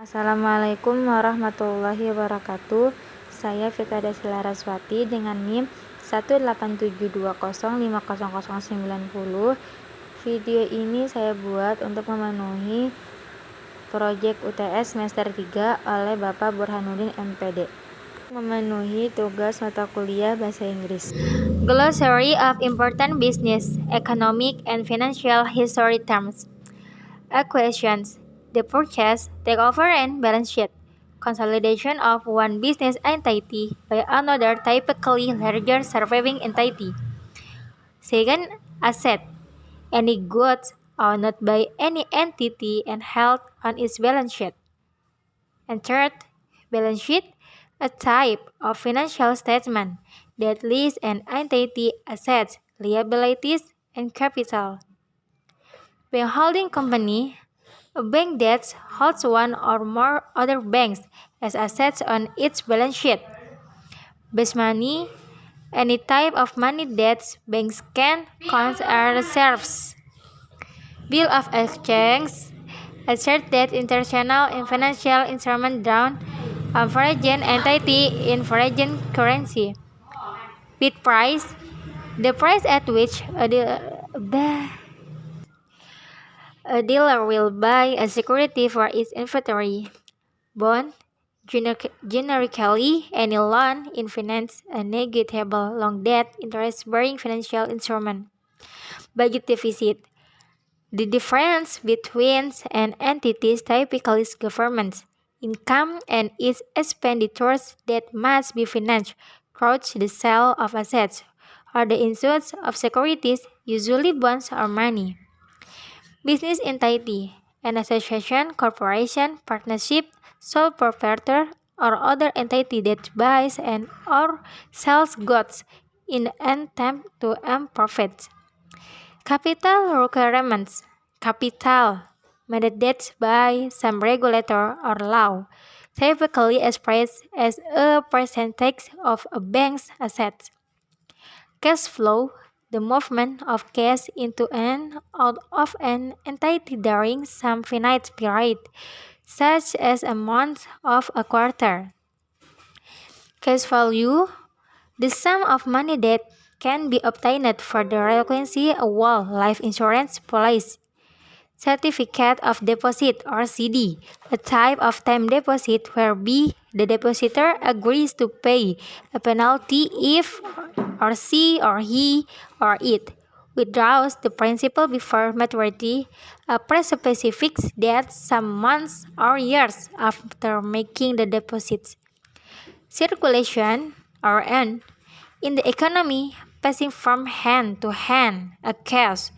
Assalamualaikum warahmatullahi wabarakatuh. Saya Firda Laraswati dengan NIM 18720500090. Video ini saya buat untuk memenuhi proyek UTS semester 3 oleh Bapak Burhanuddin MPD. Memenuhi tugas mata kuliah bahasa Inggris. Glossary of important business, economic, and financial history terms. Equations: the purchase, takeover, and balance sheet. Consolidation of one business entity by another, typically larger surviving entity. Second, asset: any goods owned by any entity and held on its balance sheet. And third, balance sheet: a type of financial statement that lists an entity assets, liabilities, and capital. Bank holding company: a bank that holds one or more other banks as assets on its balance sheet. Base money: any type of money that banks can count as reserves. Bill of exchange: a certain international financial instrument drawn on foreign entity in foreign currency. Bid price: the price at which a dealer will buy a security for its inventory. Bond: generically any loan in finance, a negotiable long debt interest-bearing financial instrument. Budget deficit: the difference between an entity's typically government income and its expenditures that must be financed through the sale of assets or the issuance of securities, usually bonds or money. Business entity: an association, corporation, partnership, sole proprietor, or other entity that buys and or sells goods in an attempt to earn profits. Capital requirements: capital mandated by some regulator or law, typically expressed as a percentage of a bank's assets. Cash flow: the movement of cash into and out of an entity during some finite period, such as a month or a quarter. Cash value: the sum of money that can be obtained for the relocation of a whole life insurance policy. Certificate of deposit or CD: a type of time deposit whereby the depositor agrees to pay a penalty if or she or he or it withdraws the principal before maturity, a pre-specific date some months or years after making the deposit. Circulation or earn: in the economy, passing from hand to hand, a cash.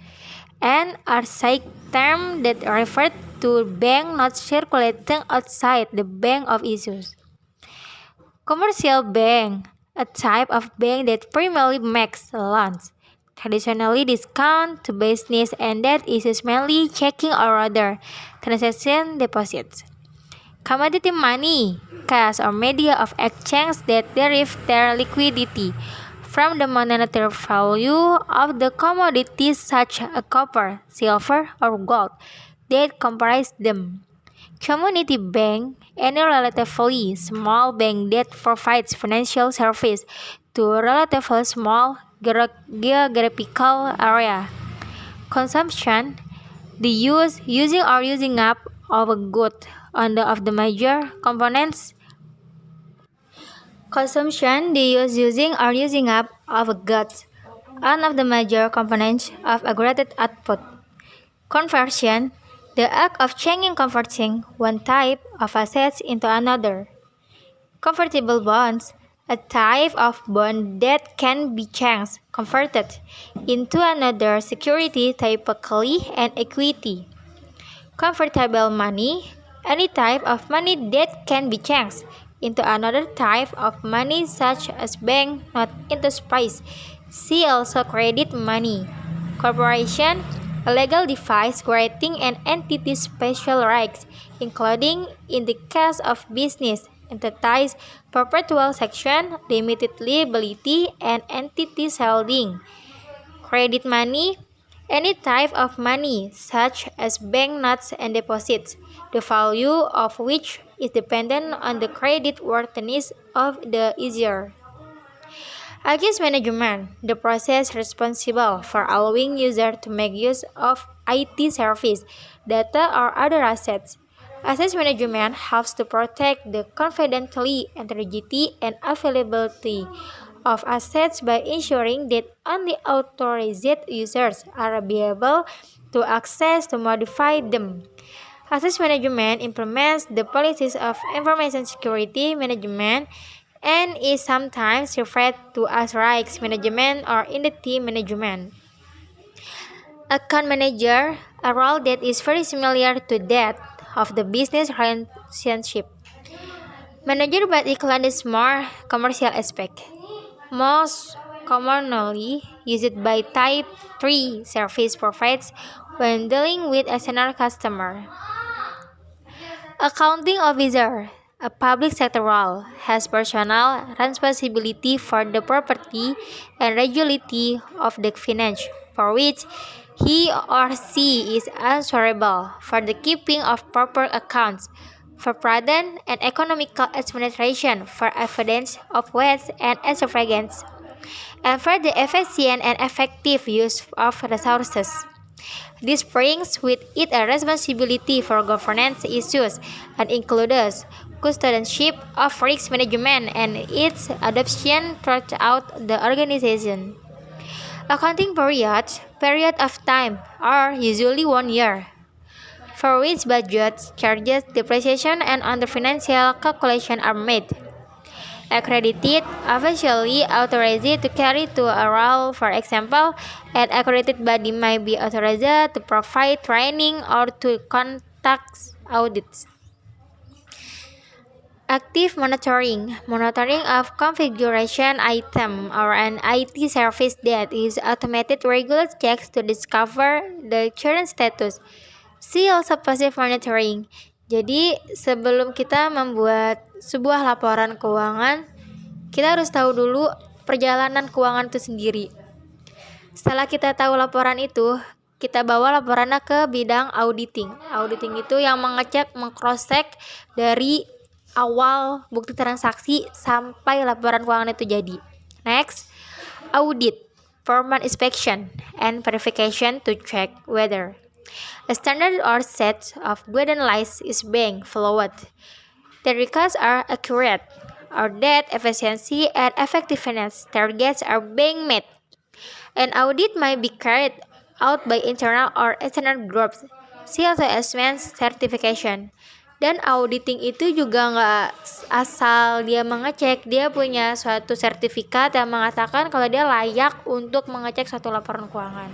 An archaic term that refers to bank notes circulating outside the bank of issues. Commercial bank: a type of bank that primarily makes loans, traditionally discount to business, and that issues mainly checking or other transaction deposits. Commodity money: cash or media of exchange that derive their liquidity from the monetary value of the commodities such as copper, silver, or gold that comprise them. Community bank: any relatively small bank that provides financial service to a relatively small geographical area. Consumption: the using or using up of a good of the major components. Consumption: the using or using up of a goods, one of the major components of aggregated output. Conversion: the act of converting one type of assets into another. Convertible bonds: a type of bond that can be converted into another security, typically an equity. Convertible money: any type of money that can be changed into another type of money such as bank note into price. See also credit money. Corporation: a legal device granting an entity special rights, including, in the case of business entities, perpetual section, limited liability, and entity holding. Credit money: any type of money, such as bank notes and deposits, the value of which is dependent on the credit worthiness of the user. Access management, the process responsible for allowing users to make use of IT service, data, or other assets. Access management helps to protect the confidentiality, integrity, and availability of assets by ensuring that only authorized users are able to access to modify them. Access management implements the policies of information security management and is sometimes referred to as rights management or identity management. Account manager, a role that is very similar to that of the business relationship manager, but includes more commercial aspect. Most commonly used by type 3 service providers when dealing with external customer. Accounting officer, a public sector role, has personal responsibility for the property and regularity of the finance, for which he or she is answerable for the keeping of proper accounts, for prudent and economical administration, for evidence of wealth and extravagance, and for the efficient and effective use of resources. This brings with it a responsibility for governance issues and includes custodianship of risk management and its adoption throughout the organization. Accounting period of time, are usually 1 year, for which budgets, charges, depreciation, and other financial calculation are made. Accredited, officially authorized to carry to a role, for example, an accredited body may be authorized to provide training or to conduct audits. Active monitoring, monitoring of configuration item or an IT service that is automated regular checks to discover the current status. See also passive monitoring. Jadi sebelum kita membuat sebuah laporan keuangan, kita harus tahu dulu perjalanan keuangan itu sendiri. Setelah kita tahu laporan itu, kita bawa laporannya ke bidang auditing. Auditing itu yang mengecek, mengcross-check dari awal bukti transaksi sampai laporan keuangan itu jadi. Next, audit, formal inspection, and verification to check whether a standard or set of guidelines is being followed, the records are accurate, or that efficiency and effectiveness targets are being met. An audit might be carried out by internal or external groups. See also assessment certification. Dan auditing itu juga nggak asal dia mengecek, dia punya suatu sertifikat yang mengatakan kalau dia layak untuk mengecek suatu laporan keuangan.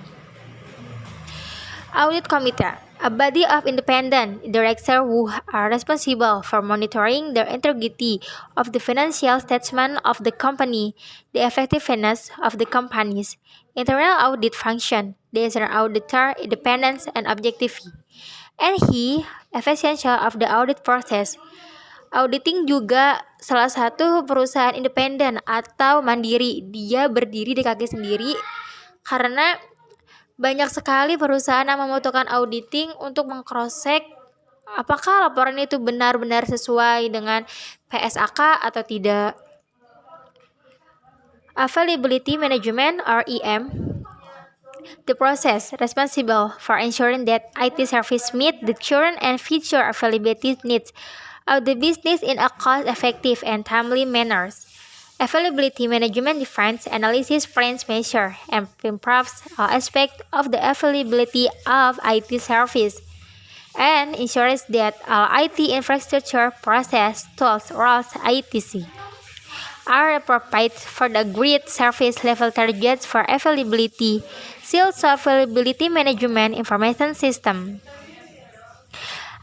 Audit Committee, a body of independent directors who are responsible for monitoring the integrity of the financial statement of the company, the effectiveness of the company's internal audit function, the external auditor, independence and objectivity, and essential of the audit process. Auditing juga salah satu perusahaan independen atau mandiri. Dia berdiri di kaki sendiri karena banyak sekali perusahaan yang membutuhkan auditing untuk meng-cross-check apakah laporan itu benar-benar sesuai dengan PSAK atau tidak. Availability Management or EM, the process responsible for ensuring that IT service meet the current and future availability needs of the business in a cost-effective and timely manner. Availability management defines, analyzes, plans, measures, and improves all aspects of the availability of IT service, and ensures that all IT infrastructure, process, tools, roles, etc. are appropriate for the agreed service level targets for availability. See also Availability Management Information System.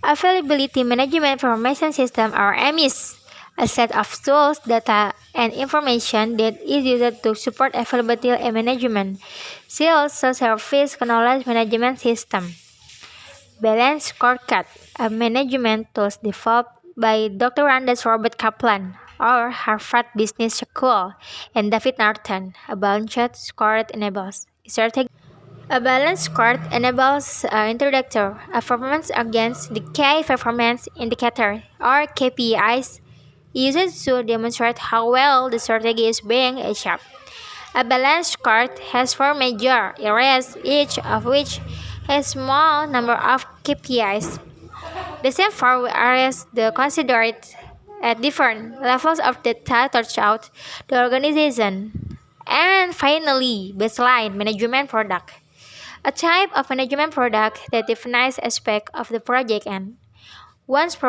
Availability Management Information System or AMIS, a set of tools, data, and information that is used to support availability management. See also Service Knowledge Management System. Balance Scorecard, a management tool developed by Dr. Randall Robert Kaplan or Harvard Business School and David Norton. A balanced scorecard enables strategic A balanced score enables introductor a performance against the key performance indicator or KPIs used to demonstrate how well the strategy is being achieved. A balanced score has four major areas, each of which has small number of KPIs. The same four areas are considered at different levels of data throughout the organization. And finally, baseline management product, a type of management product that defines aspects of the project and once